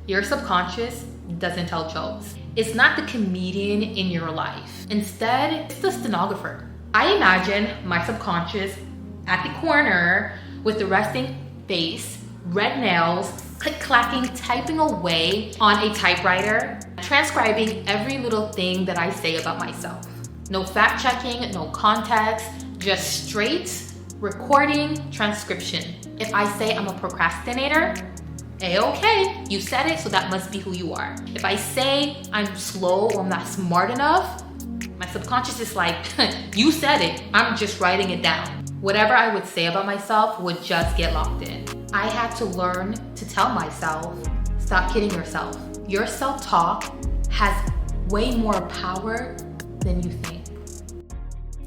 Your subconscious doesn't tell jokes. It's not the comedian in your life. Instead, it's the stenographer. I imagine my subconscious at the corner with the resting face, red nails, click-clacking, typing away on a typewriter, transcribing every little thing that I say about myself. No fact-checking, no context, just straight recording transcription. If I say I'm a procrastinator, okay, you said it, so that must be who you are. If I say I'm slow or I'm not smart enough, my subconscious is like, you said it, I'm just writing it down. Whatever I would say about myself would just get locked in. I had to learn to tell myself, stop kidding yourself. Your self-talk has way more power than you think.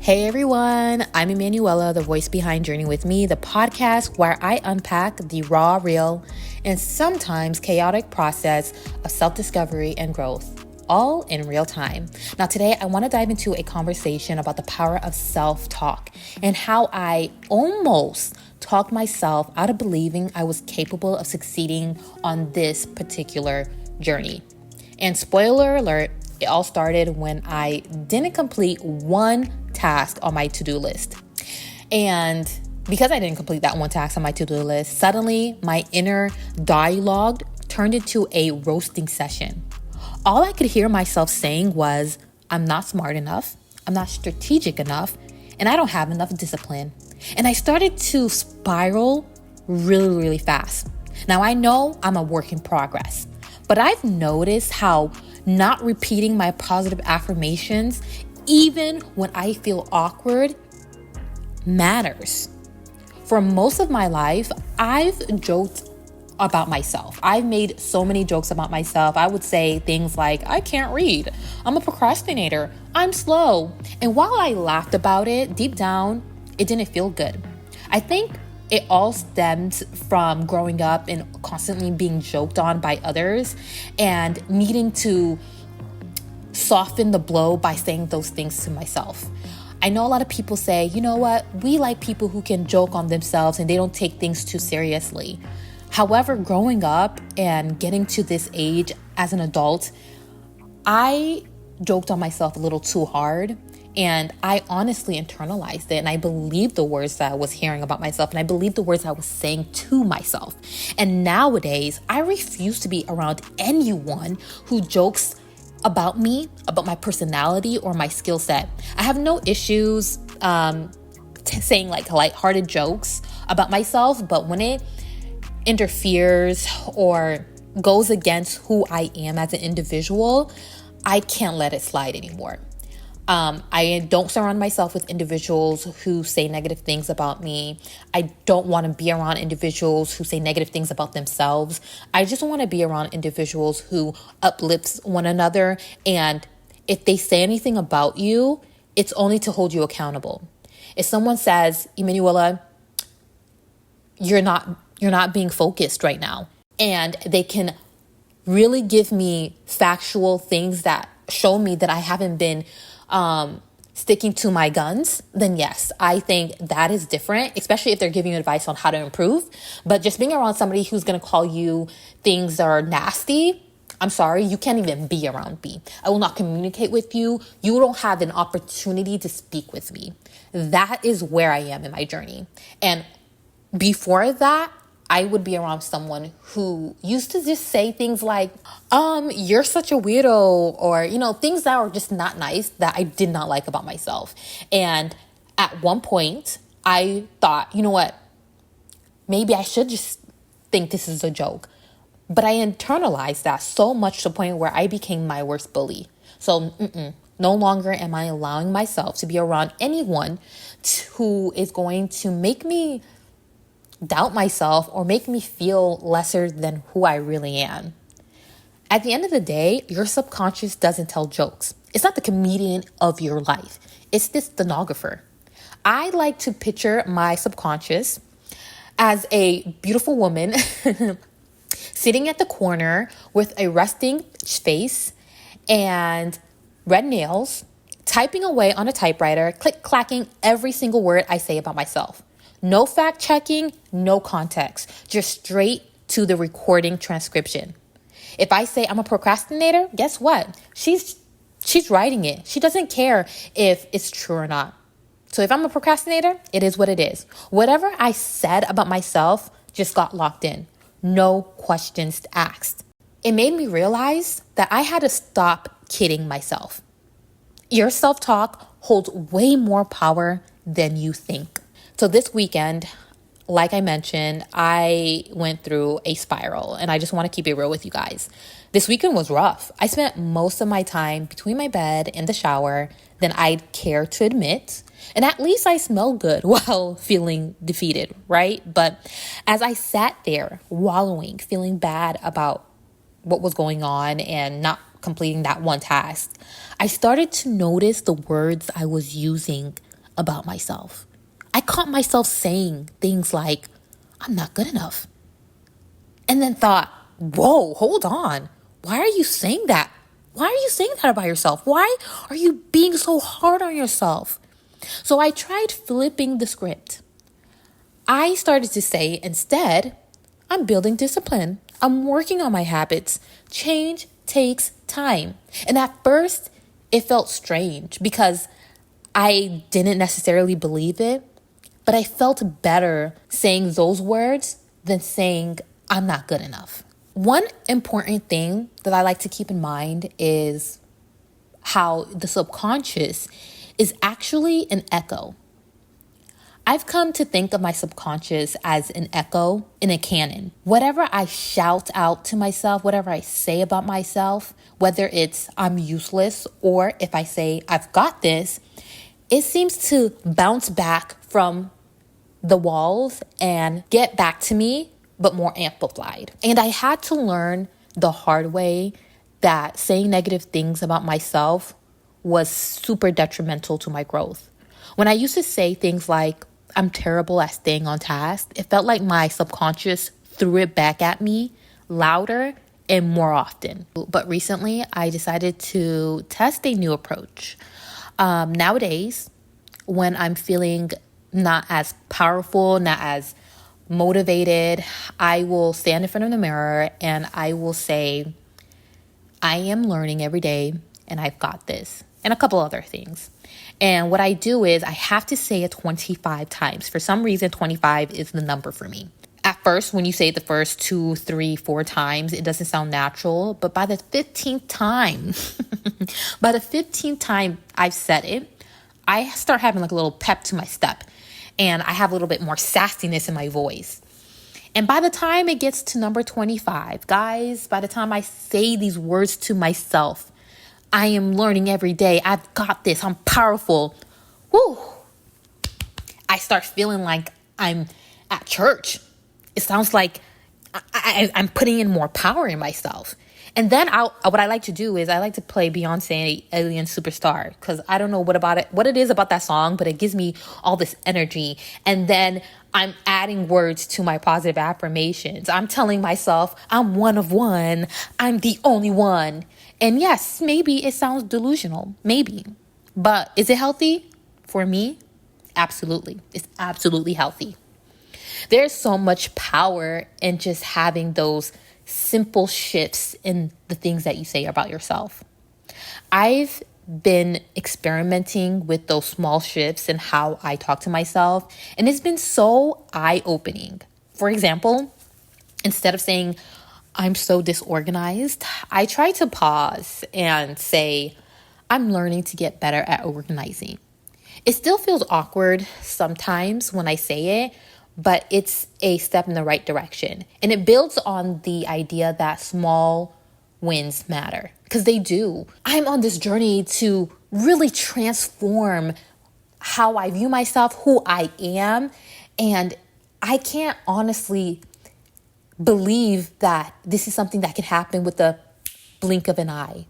Hey everyone, I'm Emanuela, the voice behind Journey With Me, the podcast where I unpack the raw, real, and sometimes chaotic process of self-discovery and growth, all in real time. Now today, I want to dive into a conversation about the power of self-talk and how I almost talked myself out of believing I was capable of succeeding on this particular journey. And spoiler alert, it all started when I didn't complete one task on my to-do list. And because I didn't complete that one task on my to-do list, suddenly my inner dialogue turned into a roasting session. All I could hear myself saying was, I'm not smart enough, I'm not strategic enough, and I don't have enough discipline. And I started to spiral really fast. Now I know I'm a work in progress, but I've noticed how not repeating my positive affirmations, even when I feel awkward, matters. For most of my life, I've joked about myself. I've made so many jokes about myself. I would say things like, I can't read, I'm a procrastinator, I'm slow. And while I laughed about it, deep down, it didn't feel good. I think it all stems from growing up and constantly being joked on by others and needing to soften the blow by saying those things to myself. I know a lot of people say, you know what, we like people who can joke on themselves and they don't take things too seriously. However, growing up and getting to this age as an adult, I joked on myself a little too hard. And I honestly internalized it, and I believed the words that I was hearing about myself, and I believed the words I was saying to myself. And nowadays, I refuse to be around anyone who jokes about me, about my personality or my skill set. I have no issues saying like lighthearted jokes about myself, but when it interferes or goes against who I am as an individual, I can't let it slide anymore. I don't surround myself with individuals who say negative things about me. I don't want to be around individuals who say negative things about themselves. I just want to be around individuals who uplifts one another. And if they say anything about you, it's only to hold you accountable. If someone says, Emanuela, you're not being focused right now, and they can really give me factual things that show me that I haven't been sticking to my guns, then yes, I think that is different, especially if they're giving you advice on how to improve. But just being around somebody who's going to call you things that are nasty, I'm sorry, you can't even be around me. I will not communicate with you. You don't have an opportunity to speak with me. That is where I am in my journey. And before that, I would be around someone who used to just say things like, you're such a weirdo, or, things that were just not nice that I did not like about myself. And at one point I thought, you know what, maybe I should just think this is a joke. But I internalized that so much to the point where I became my worst bully. So no longer am I allowing myself to be around anyone who is going to make me doubt myself or make me feel lesser than who I really am. At the end of the day, your subconscious doesn't tell jokes. It's not the comedian of your life. It's the stenographer. I like to picture my subconscious as a beautiful woman sitting at the corner with a resting face and red nails, typing away on a typewriter, click-clacking every single word I say about myself. No fact checking, no context, just straight to the recording transcription. If I say I'm a procrastinator, guess what? She's writing it. She doesn't care if it's true or not. So if I'm a procrastinator, it is what it is. Whatever I said about myself just got locked in. No questions asked. It made me realize that I had to stop kidding myself. Your self-talk holds way more power than you think. So this weekend, like I mentioned, I went through a spiral, and I just want to keep it real with you guys. This weekend was rough. I spent most of my time between my bed and the shower than I'd care to admit. And at least I smelled good while feeling defeated, right? But as I sat there wallowing, feeling bad about what was going on and not completing that one task, I started to notice the words I was using about myself. I caught myself saying things like, I'm not good enough. And then thought, whoa, hold on. Why are you saying that? Why are you saying that about yourself? Why are you being so hard on yourself? So I tried flipping the script. I started to say instead, I'm building discipline. I'm working on my habits. Change takes time. And at first, it felt strange because I didn't necessarily believe it, but I felt better saying those words than saying I'm not good enough. One important thing that I like to keep in mind is how the subconscious is actually an echo. I've come to think of my subconscious as an echo in a cannon. Whatever I shout out to myself, whatever I say about myself, whether it's I'm useless or if I say I've got this, it seems to bounce back from the walls and get back to me, but more amplified. And I had to learn the hard way that saying negative things about myself was super detrimental to my growth. When I used to say things like, I'm terrible at staying on task, it felt like my subconscious threw it back at me louder and more often. But recently, I decided to test a new approach. Nowadays, when I'm feeling not as powerful, not as motivated, I will stand in front of the mirror and I will say, I am learning every day and I've got this, and a couple other things. And what I do is I have to say it 25 times. For some reason, 25 is the number for me. At first, when you say it the first 2, 3, 4 times, it doesn't sound natural. But by the 15th time, I've said it, I start having like a little pep to my step. And I have a little bit more sassiness in my voice. And by the time it gets to number 25, guys, by the time I say these words to myself, I am learning every day. I've got this. I'm powerful. Woo! I start feeling like I'm at church. It sounds like I'm putting in more power in myself. And then what I like to do is I like to play Beyonce Alien Superstar because I don't know what it is about that song, but it gives me all this energy. And then I'm adding words to my positive affirmations. I'm telling myself I'm one of one. I'm the only one. And yes, maybe it sounds delusional, maybe. But is it healthy? For me, absolutely. It's absolutely healthy. There's so much power in just having those simple shifts in the things that you say about yourself. I've been experimenting with those small shifts in how I talk to myself, and it's been so eye-opening. For example, instead of saying, I'm so disorganized, I try to pause and say, I'm learning to get better at organizing. It still feels awkward sometimes when I say it, but it's a step in the right direction. And it builds on the idea that small wins matter, because they do. I'm on this journey to really transform how I view myself, who I am, and I can't honestly believe that this is something that can happen with the blink of an eye.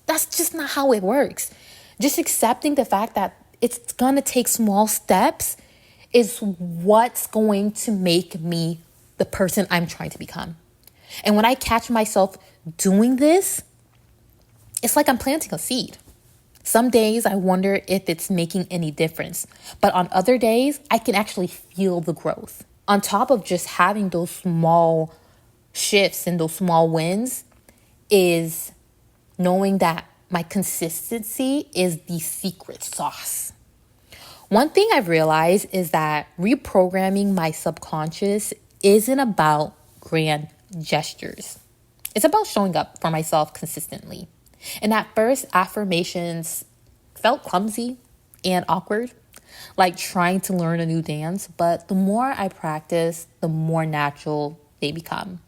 That's just not how it works. Just accepting the fact that it's gonna take small steps is what's going to make me the person I'm trying to become. And when I catch myself doing this, it's like I'm planting a seed. Some days I wonder if it's making any difference, but on other days, I can actually feel the growth. On top of just having those small shifts and those small wins, is knowing that my consistency is the secret sauce. One thing I've realized is that reprogramming my subconscious isn't about grand gestures. It's about showing up for myself consistently. And at first, affirmations felt clumsy and awkward, like trying to learn a new dance. But the more I practice, the more natural they become.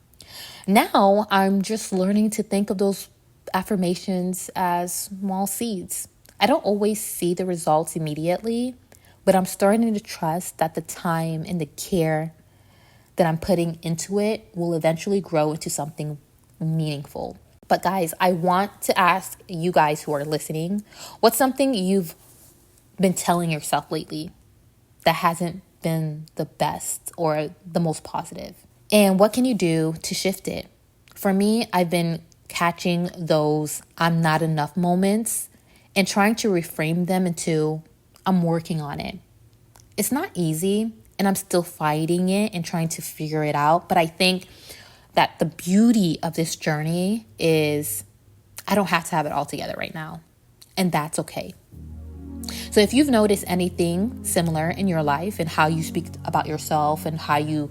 Now, I'm just learning to think of those affirmations as small seeds. I don't always see the results immediately, but I'm starting to trust that the time and the care that I'm putting into it will eventually grow into something meaningful. But guys, I want to ask you guys who are listening, what's something you've been telling yourself lately that hasn't been the best or the most positive? And what can you do to shift it? For me, I've been catching those I'm not enough moments and trying to reframe them into I'm working on it. It's not easy and I'm still fighting it and trying to figure it out. But I think that the beauty of this journey is I don't have to have it all together right now. And that's okay. So if you've noticed anything similar in your life and how you speak about yourself and how you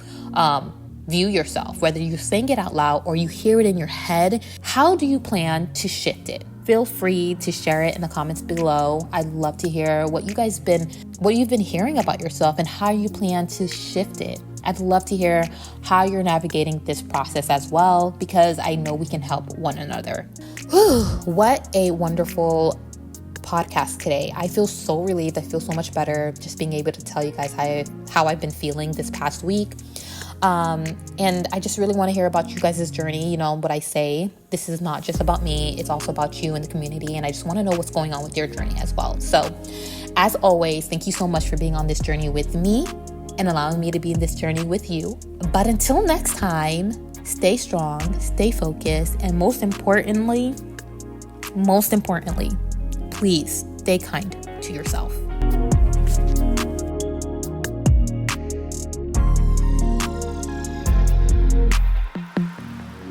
view yourself, whether you're saying it out loud or you hear it in your head, how do you plan to shift it? Feel free to share it in the comments below. I'd love to hear what you've been hearing about yourself and how you plan to shift it. I'd love to hear how you're navigating this process as well, because I know we can help one another. Whew, what a wonderful podcast today. I feel so relieved. I feel so much better just being able to tell you guys how I've been feeling this past week. And I just really want to hear about you guys' journey. You know what I say, this is not just about me, it's also about you and the community. And I just want to know what's going on with your journey as well. So as always, thank you so much for being on this journey with me and allowing me to be in this journey with you. But until next time, stay strong, stay focused, and most importantly, please stay kind to yourself.